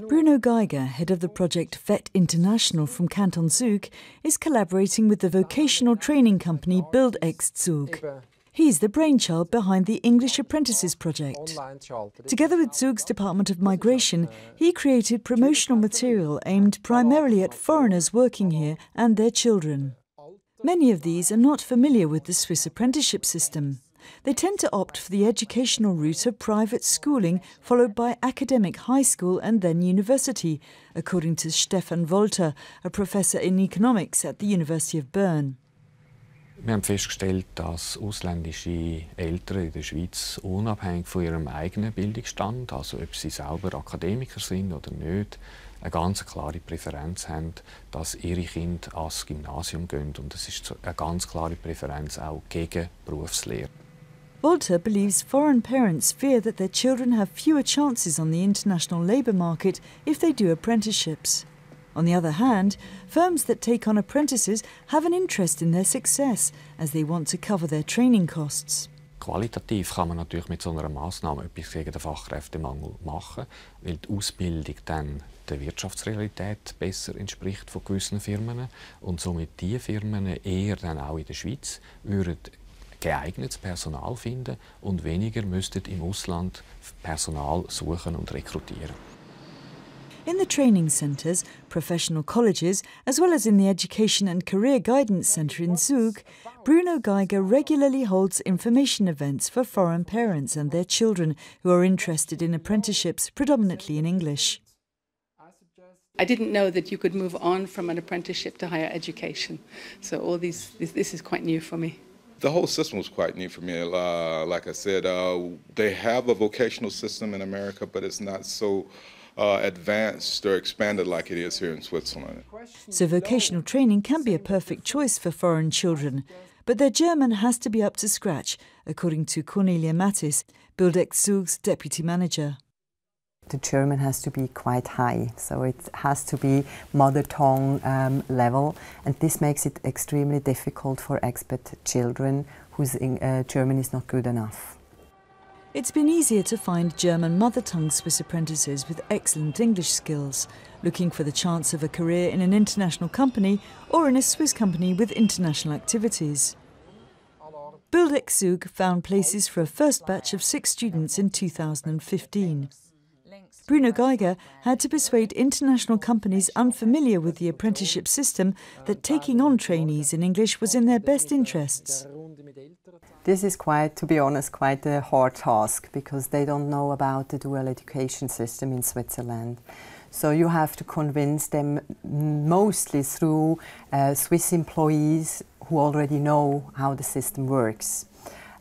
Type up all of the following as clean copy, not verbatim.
Bruno Geiger, head of the project VET International from Canton Zug, is collaborating with the vocational training company Zug. He's the brainchild behind the English Apprentices project. Together with Zug's Department of Migration, he created promotional material aimed primarily at foreigners working here and their children. Many of these are not familiar with the Swiss apprenticeship system. They tend to opt for the educational route of private schooling, followed by academic high school and then university, according to Stefan Wolter, a professor in economics at the University of Bern. Wir haben festgestellt, dass ausländische Eltern in der Schweiz unabhängig von ihrem eigenen Bildungsstand, also ob sie selber Akademiker sind oder nicht, eine ganz klare Präferenz haben, dass ihre Kinder ans Gymnasium gehen. Und es ist eine ganz klare Präferenz auch gegen Berufslehre. Wolter believes foreign parents fear that their children have fewer chances on the international labour market if they do apprenticeships. On the other hand, firms that take on apprentices have an interest in their success, as they want to cover their training costs. Qualitativ kann man natürlich mit so einer Massnahme etwas gegen den Fachkräftemangel machen, weil die Ausbildung dann der Wirtschaftsrealität besser entspricht von gewissen Firmen und somit die Firmen eher dann auch in der Schweiz würden geeignetes Personal finden und weniger müssten im Ausland Personal suchen und rekrutieren. In the training centres, professional colleges, as well as in the Education and Career Guidance Centre in Zug, Bruno Geiger regularly holds information events for foreign parents and their children who are interested in apprenticeships, predominantly in English. I didn't know that you could move on from an apprenticeship to higher education, so this is quite new for me. The whole system was quite new for me. Like I said, they have a vocational system in America, but it's not so advanced or expanded like it is here in Switzerland. So vocational training can be a perfect choice for foreign children, but their German has to be up to scratch, according to Cornelia Mattis, Zug's deputy manager. The German has to be quite high, so it has to be mother tongue level, and this makes it extremely difficult for expat children whose German is not good enough. It's been easier to find German mother tongue Swiss apprentices with excellent English skills, looking for the chance of a career in an international company or in a Swiss company with international activities. Zug found places for a first batch of 6 students in 2015. Bruno Geiger had to persuade international companies unfamiliar with the apprenticeship system that taking on trainees in English was in their best interests. This is to be honest, quite a hard task because they don't know about the dual education system in Switzerland. So you have to convince them mostly through Swiss employees who already know how the system works.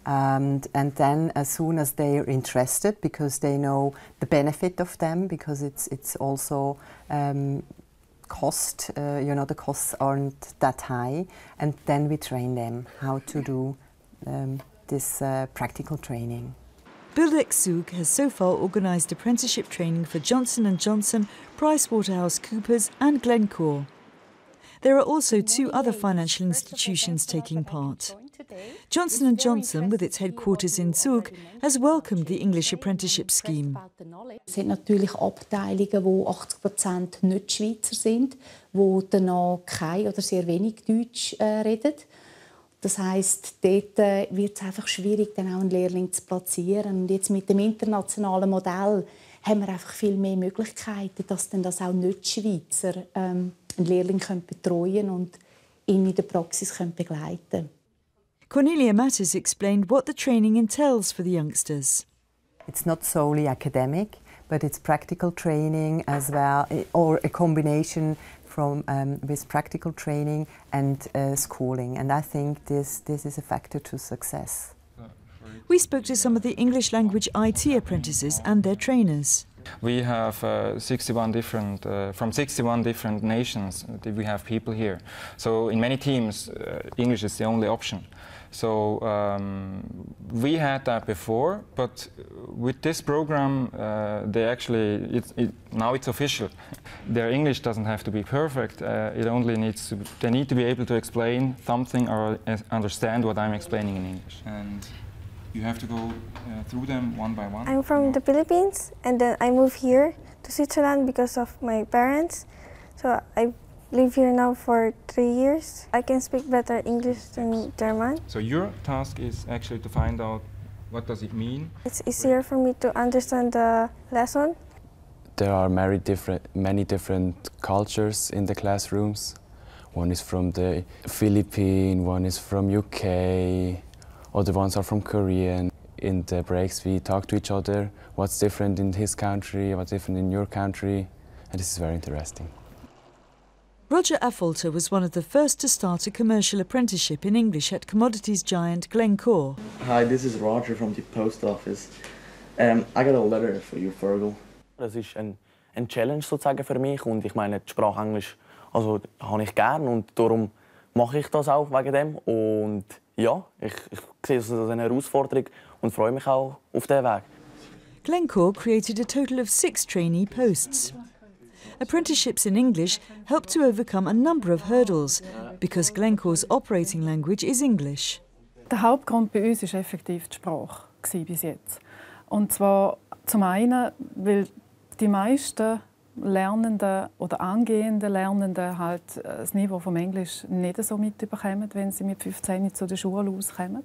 And then as soon as they are interested, because they know the benefit of them, because it's also cost, the costs aren't that high, and then we train them how to do this practical training. Zug has so far organised apprenticeship training for Johnson & Johnson, PricewaterhouseCoopers and Glencore. There are also 2 other financial institutions taking part. Johnson & Johnson, with its headquarters in Zug, has welcomed the English apprenticeship scheme. Es sind natürlich Abteilungen, wo 80% nicht Schweizer sind, wo danach kein oder sehr wenig Deutsch reden. Das heisst, dort wird es einfach schwierig, dann auch einen Lehrling zu platzieren. Und jetzt mit dem internationalen Modell haben wir einfach viel mehr Möglichkeiten, dass dann das auch Nicht-Schweizer einen Lehrling betreuen und ihn in der Praxis begleiten können. Cornelia Mattis explained what the training entails for the youngsters. It's not solely academic, but it's practical training as well, or a combination with practical training and schooling. And I think this is a factor to success. We spoke to some of the English language IT apprentices and their trainers. We have 61 different, from 61 different nations, we have people here. So in many teams, English is the only option. So we had that before, but with this program, now it's official. Their English doesn't have to be perfect. It only needs to. They need to be able to explain something or understand what I'm explaining in English. And you have to go through them one by one. I'm from the Philippines, and then I moved here to Switzerland because of my parents. So I live here now for 3 years. I can speak better English than German. So your task is actually to find out what does it mean. It's easier for me to understand the lesson. There are many different cultures in the classrooms. One is from the Philippines, one is from UK, other ones are from Korea. In the breaks we talk to each other, what's different in his country, what's different in your country, and this is very interesting. Roger Affolter was one of the first to start a commercial apprenticeship in English at commodities giant Glencore. Hi, this is Roger from the post office. I got a letter for you, Fergal. Das ist ein Challenge sozusagen für mich und ich meine, die Sprache Englisch also, habe ich gern und darum mache ich das auch wegen dem. Und ja, ich sehe es als eine Herausforderung und freue mich auch auf diesen Weg. Glencore created a total of 6 trainee posts. Apprenticeships in English help to overcome a number of hurdles because Glencore's operating language is English. Der Hauptgrund bei uns war effektiv die Sprache bis jetzt. Und zwar zum einen, weil die meisten Lernenden oder angehenden Lernenden halt das Niveau vom Englisch nicht so mitbekommen, wenn sie mit 15 zu der Schule auskommen.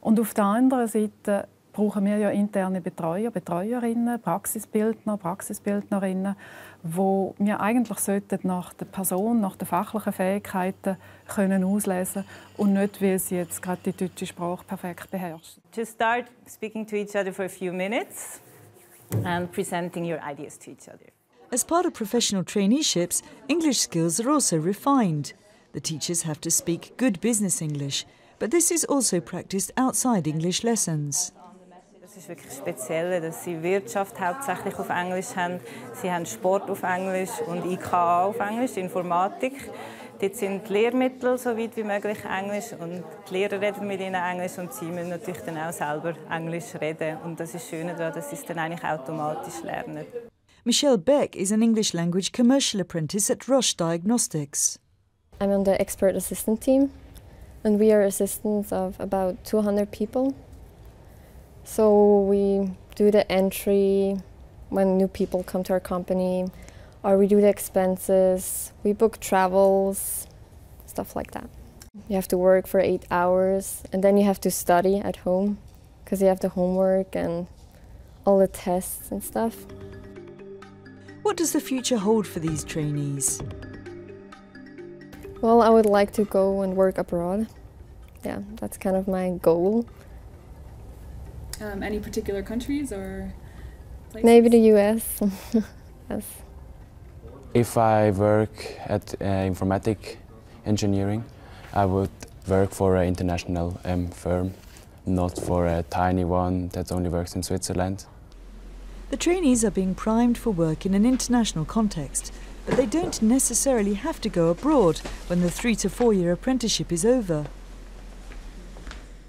Und auf der anderen Seite brauchen wir ja interne Betreuer, Betreuerinnen, Praxisbildner, Praxisbildnerinnen, wo wir eigentlich nach der Person, nach den fachlichen Fähigkeiten können auslesen und nicht, weil sie jetzt gerade die deutsche Sprache perfekt beherrschen. To start speaking to each other for a few minutes and presenting your ideas to each other. As part of professional traineeships, English skills are also refined. The teachers have to speak good business English, but this is also practiced outside English lessons. Es ist wirklich speziell, dass sie Wirtschaft hauptsächlich auf Englisch haben. Sie haben Sport auf Englisch und IK auf Englisch, Informatik. Dort sind die Lehrmittel so weit wie möglich Englisch und die Lehrer reden mit ihnen Englisch und sie müssen natürlich dann auch selber Englisch reden. Und das ist schön daran, dass sie es dann eigentlich automatisch lernen. Michelle Beck is an English language commercial apprentice at Roche Diagnostics. I'm on the expert assistant team, and we are assistants of about 200 people. So we do the entry when new people come to our company, or we do the expenses, we book travels, stuff like that. You have to work for 8 hours, and then you have to study at home, because you have the homework and all the tests and stuff. What does the future hold for these trainees? Well, I would like to go and work abroad. Yeah, that's kind of my goal. Any particular countries or places? Maybe the US. Yes. If I work at informatic engineering, I would work for an international firm, not for a tiny one that only works in Switzerland. The trainees are being primed for work in an international context, but they don't necessarily have to go abroad when the 3 to 4 year apprenticeship is over.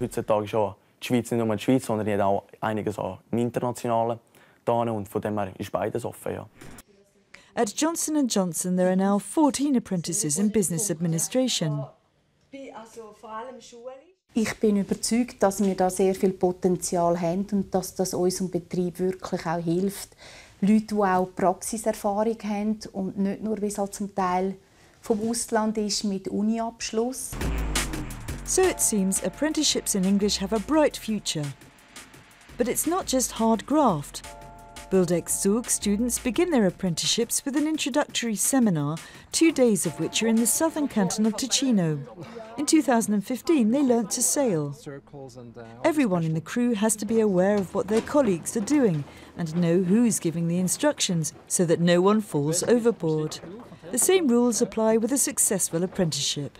Heutzutage ist ja die Schweiz nicht nur die Schweiz, sondern die hat auch einiges an internationalen Daten und von dem her ist beides offen. Ja. At Johnson & Johnson there are now 14 apprentices in business administration. Ich bin überzeugt, dass wir da sehr viel Potenzial haben und dass das unserem Betrieb wirklich auch hilft. Leute, die auch Praxiserfahrung haben und nicht nur, wie es halt zum Teil vom Ausland ist, mit Uni-Abschluss. So it seems apprenticeships in English have a bright future. But it's not just hard graft. Bildex Zug students begin their apprenticeships with an introductory seminar, 2 days of which are in the southern canton of Ticino. In 2015 they learnt to sail. Everyone in the crew has to be aware of what their colleagues are doing and know who's giving the instructions so that no one falls overboard. The same rules apply with a successful apprenticeship.